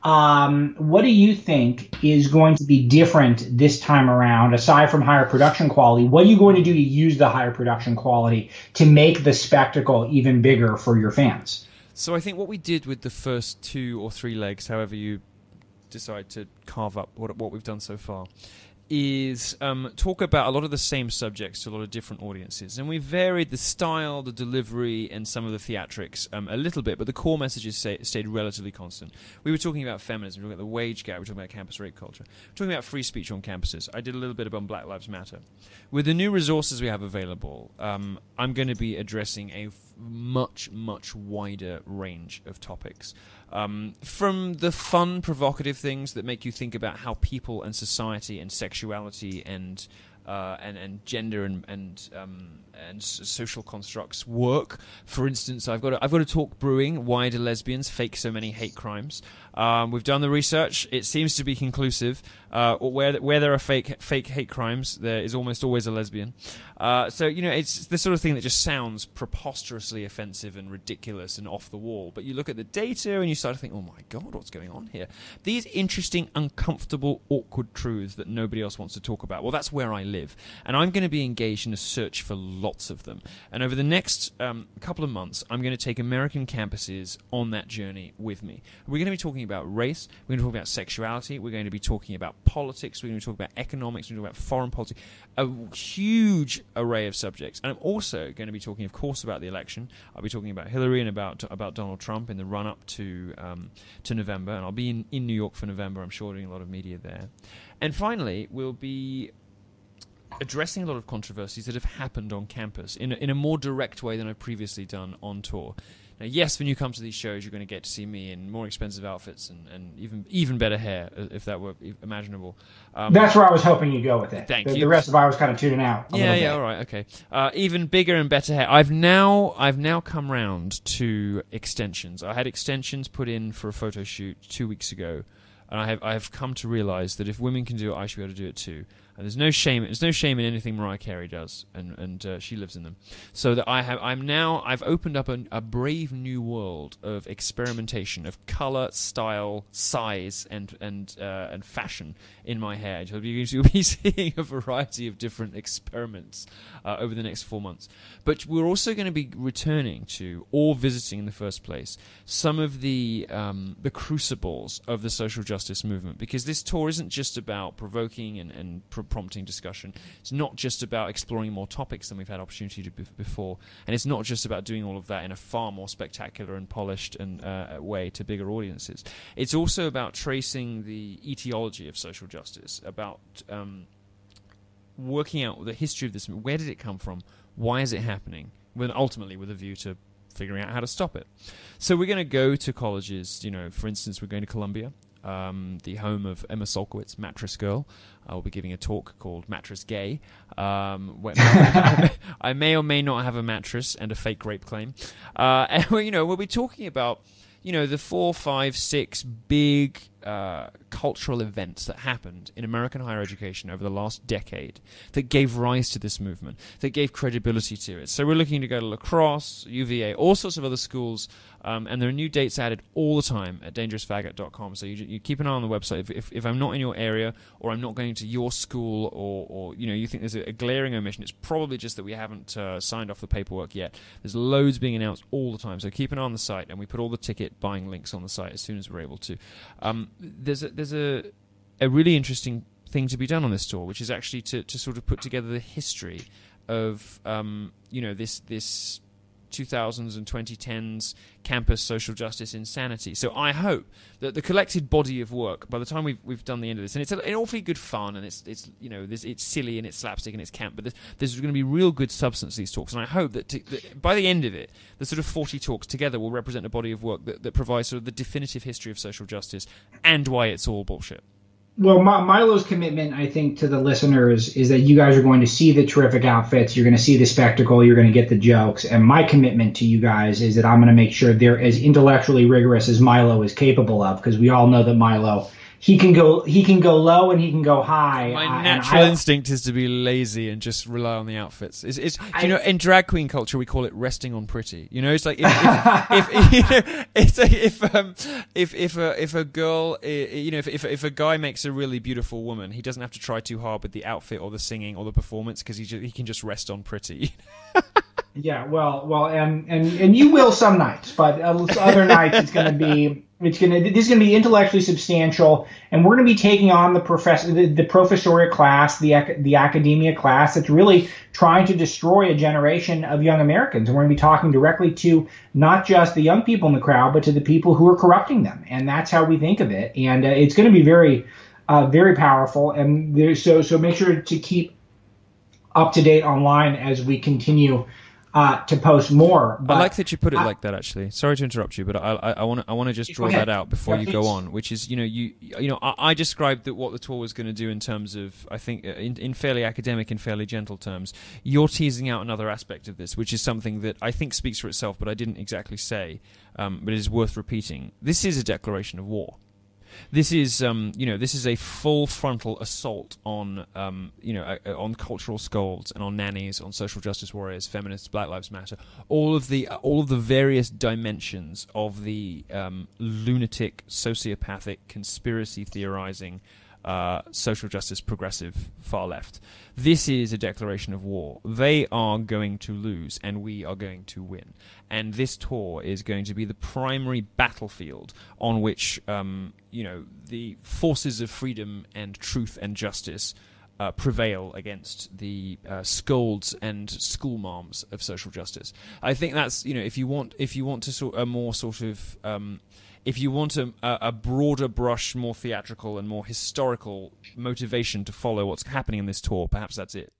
What do you think is going to be different this time around, aside from higher production quality? What are you going to do to use the higher production quality to make the spectacle even bigger for your fans? So I think what we did with the first 2 or 3 legs, however you decide to carve up what we've done so far, is talk about a lot of the same subjects to a lot of different audiences. And we varied the style, the delivery, and some of the theatrics a little bit, but the core messages stayed relatively constant. We were talking about feminism, we were talking about the wage gap, we were talking about campus rape culture, we were talking about free speech on campuses. I did a little bit about Black Lives Matter. With the new resources we have available, I'm going to be addressing a much, much wider range of topics. From the fun, provocative things that make you think about how people and society and sexuality and gender and social constructs work. For instance, I've got a talk brewing. Why do lesbians fake so many hate crimes? We've done the research. It seems to be conclusive. Where there are fake hate crimes, there is almost always a lesbian. So it's the sort of thing that just sounds preposterously offensive and ridiculous and off the wall. But you look at the data and you start to think, oh my God, what's going on here? These interesting, uncomfortable, awkward truths that nobody else wants to talk about. Well, that's where I live, and I'm going to be engaged in a search for lots of them. And over the next couple of months, I'm going to take American campuses on that journey with me. We're going to be talking about race. We're going to talk about sexuality. We're going to be talking about politics. We're going to be talking about economics. We're going to talk about foreign policy. A huge array of subjects. And I'm also going to be talking, of course, about the election. I'll be talking about Hillary and about Donald Trump in the run-up to November. And I'll be in New York for November. I'm sure doing a lot of media there. And finally, we'll be addressing a lot of controversies that have happened on campus in a more direct way than I've previously done on tour. Now, yes, when you come to these shows, you're going to get to see me in more expensive outfits and even better hair, if that were imaginable. That's where I was hoping you'd go with it. Thank you. The rest of I was kind of tuning out. Yeah, all right, okay. Even bigger and better hair. I've now come round to extensions. I had extensions put in for a photo shoot 2 weeks ago, and I have come to realise that if women can do it, I should be able to do it too. And there's no shame in anything Mariah Carey does, and she lives in them. So that I've opened up a brave new world of experimentation, of colour, style, size, and fashion in my hair. You'll be seeing a variety of different experiments over the next 4 months. But we're also going to be returning to, or visiting in the first place, some of the crucibles of the social justice movement, because this tour isn't just about provoking and prompting discussion. It's not just about exploring more topics than we've had opportunity to before, and it's not just about doing all of that in a far more spectacular and polished and way to bigger audiences. It's also about tracing the etiology of social justice, about working out the history of this. Where did it come from? Why is it happening? Ultimately with a view to figuring out how to stop it. So we're going to go to colleges. For instance, we're going to Columbia, the home of Emma Solkowitz, Mattress Girl. I will be giving a talk called Mattress Gay. Where I may or may not have a mattress and a fake rape claim. And we'll be talking about the 4, 5, 6 big cultural events that happened in American higher education over the last decade that gave rise to this movement, that gave credibility to it. So we're looking to go to La Crosse, UVA, all sorts of other schools, and there are new dates added all the time at dangerousfaggot.com. So you keep an eye on the website. If I'm not in your area, or I'm not going to your school, or you think there's a glaring omission, it's probably just that we haven't signed off the paperwork yet. There's loads being announced all the time. So keep an eye on the site, and we put all the ticket buying links on the site as soon as we're able to. There's a really interesting thing to be done on this tour, which is actually to sort of put together the history of this 2000s and 2010s campus social justice insanity. So I hope that the collected body of work, by the time we've done the end of this, and it's an awfully good fun, and it's silly and it's slapstick and it's camp, but there's going to be real good substance to these talks, and I hope that by the end of it, the sort of 40 talks together will represent a body of work that provides sort of the definitive history of social justice and why it's all bullshit. Well, Milo's commitment, I think, to the listeners is that you guys are going to see the terrific outfits, you're going to see the spectacle, you're going to get the jokes, and my commitment to you guys is that I'm going to make sure they're as intellectually rigorous as Milo is capable of, because we all know that Milo he can go low and he can go high. My natural instinct is to be lazy and just rely on the outfits. In drag queen culture we call it resting on pretty. It's like if a girl, if a guy makes a really beautiful woman, he doesn't have to try too hard with the outfit or the singing or the performance because he can just rest on pretty. Yeah, well, and you will some nights, but other nights this is going to be intellectually substantial, and we're going to be taking on the professoriate class, the academia class that's really trying to destroy a generation of young Americans, and we're going to be talking directly to not just the young people in the crowd, but to the people who are corrupting them, and that's how we think of it, and it's going to be very, very powerful, and so make sure to keep up to date online as we continue to post more. But I like that you put it like that. Actually, sorry to interrupt you, but I want to just draw that out before you go on, which is I described what the tour was going to do in terms of, I think, in fairly academic and fairly gentle terms. You're teasing out another aspect of this, which is something that I think speaks for itself, but I didn't exactly say, but it is worth repeating. This is a declaration of war. This is, this is a full frontal assault on, on cultural scolds and on nannies, on social justice warriors, feminists, Black Lives Matter, all of the various dimensions of the lunatic, sociopathic, conspiracy theorizing, social justice, progressive, far left. This is a declaration of war. They are going to lose, and we are going to win. And this tour is going to be the primary battlefield on which, the forces of freedom and truth and justice prevail against the scolds and schoolmarms of social justice. I think that's, if you want a broader brush, more theatrical and more historical motivation to follow what's happening in this tour, perhaps that's it.